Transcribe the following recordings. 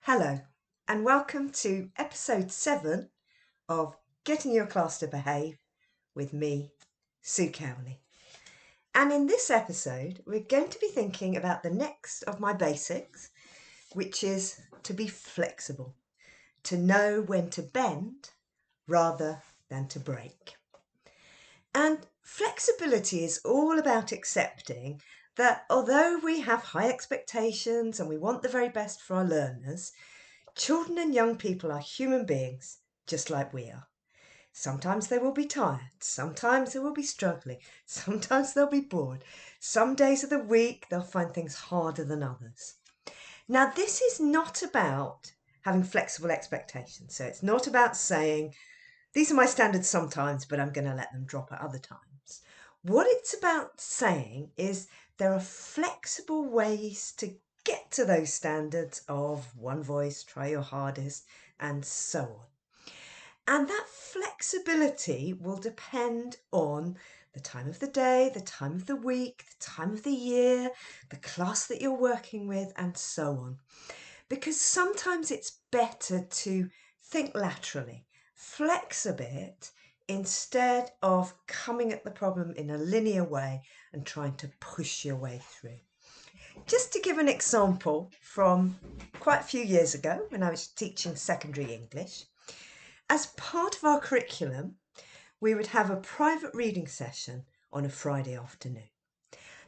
Hello, and welcome to episode 7 of Getting Your Class to Behave with me, Sue Cowley. And in this episode, we're going to be thinking about the next of my basics, which is to be flexible, to know when to bend rather than to break. And flexibility is all about accepting that although we have high expectations and we want the very best for our learners, children and young people are human beings just like we are. Sometimes they will be tired, sometimes they will be struggling, sometimes they'll be bored. Some days of the week they'll find things harder than others. Now, this is not about having flexible expectations. So it's not about saying, these are my standards sometimes, but I'm going to let them drop at other times. What it's about saying is there are flexible ways to get to those standards of one voice, try your hardest, and so on. And that flexibility will depend on the time of the day, the time of the week, the time of the year, the class that you're working with, and so on. Because sometimes it's better to think laterally, flex a bit, instead of coming at the problem in a linear way and trying to push your way through. Just to give an example from quite a few years ago when I was teaching secondary English, as part of our curriculum, we would have a private reading session on a Friday afternoon.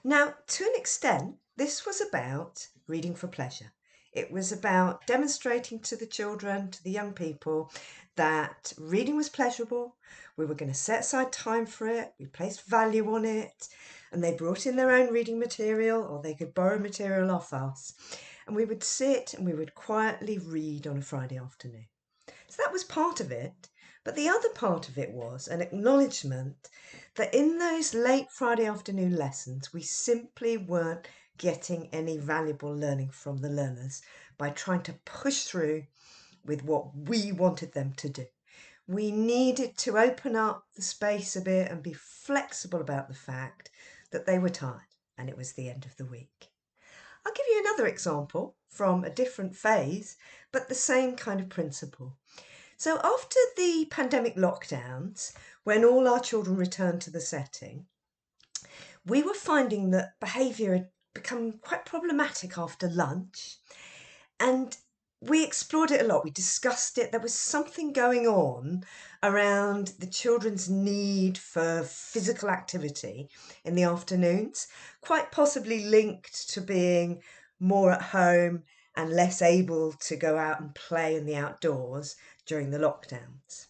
Now, to an extent, this was about reading for pleasure. It was about demonstrating to the children, to the young people, that reading was pleasurable. We were going to set aside time for it. We placed value on it. And they brought in their own reading material, or they could borrow material off us. And we would sit and we would quietly read on a Friday afternoon. So that was part of it. But the other part of it was an acknowledgement that in those late Friday afternoon lessons, we simply weren't getting any valuable learning from the learners by trying to push through with what we wanted them to do. We needed to open up the space a bit and be flexible about the fact that they were tired and it was the end of the week. I'll give you another example from a different phase, but the same kind of principle. So after the pandemic lockdowns, when all our children returned to the setting, we were finding that behaviour had become quite problematic after lunch. And we explored it a lot. We discussed it. There was something going on around the children's need for physical activity in the afternoons, quite possibly linked to being more at home and less able to go out and play in the outdoors during the lockdowns.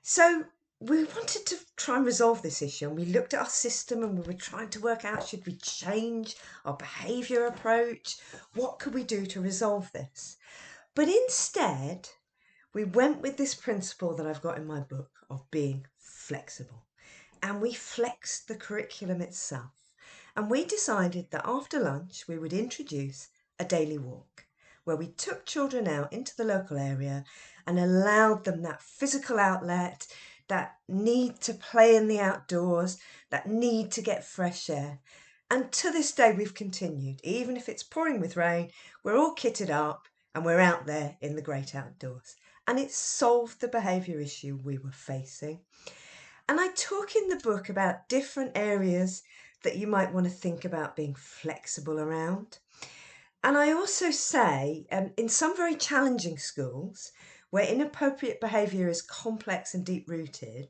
So we wanted to try and resolve this issue, and we looked at our system and we were trying to work out, should we change our behaviour approach? What could we do to resolve this? But instead, we went with this principle that I've got in my book of being flexible. And we flexed the curriculum itself. And we decided that after lunch, we would introduce a daily walk where we took children out into the local area and allowed them that physical outlet, that need to play in the outdoors, that need to get fresh air. And to this day, we've continued. Even if it's pouring with rain, we're all kitted up and we're out there in the great outdoors. And it solved the behaviour issue we were facing. And I talk in the book about different areas that you might want to think about being flexible around. And I also say, in some very challenging schools, where inappropriate behaviour is complex and deep-rooted,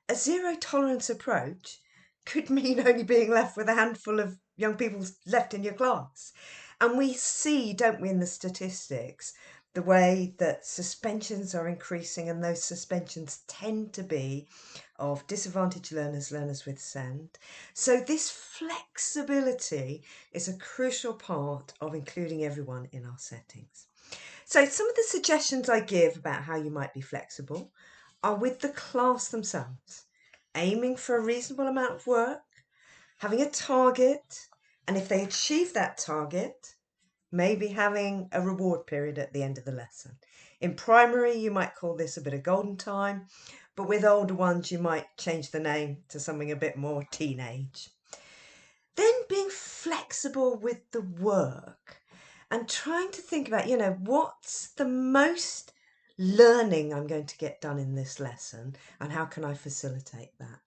a zero-tolerance approach could mean only being left with a handful of young people left in your class. And we see, don't we, in the statistics, the way that suspensions are increasing, and those suspensions tend to be of disadvantaged learners, learners with SEND. So this flexibility is a crucial part of including everyone in our settings. So some of the suggestions I give about how you might be flexible are with the class themselves, aiming for a reasonable amount of work, having a target, and if they achieve that target, maybe having a reward period at the end of the lesson. In primary, you might call this a bit of golden time, but with older ones, you might change the name to something a bit more teenage. Then being flexible with the work. and trying to think about, what's the most learning I'm going to get done in this lesson and how can I facilitate that?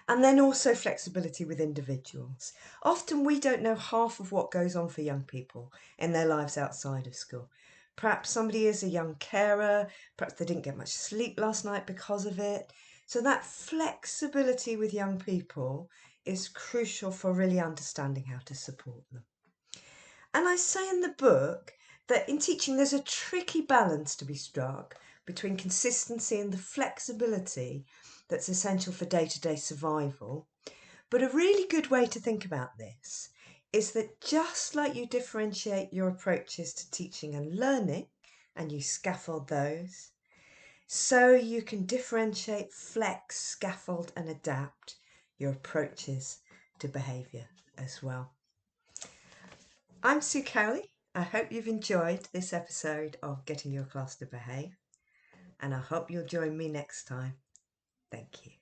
And then also flexibility with individuals. Often we don't know half of what goes on for young people in their lives outside of school. Perhaps somebody is a young carer, perhaps they didn't get much sleep last night because of it. So that flexibility with young people is crucial for really understanding how to support them. And I say in the book that in teaching there's a tricky balance to be struck between consistency and the flexibility that's essential for day-to-day survival. But a really good way to think about this is that just like you differentiate your approaches to teaching and learning, and you scaffold those, so you can differentiate, flex, scaffold and adapt your approaches to behaviour as well. I'm Sue Cowley. I hope you've enjoyed this episode of Getting Your Class to Behave, and I hope you'll join me next time. Thank you.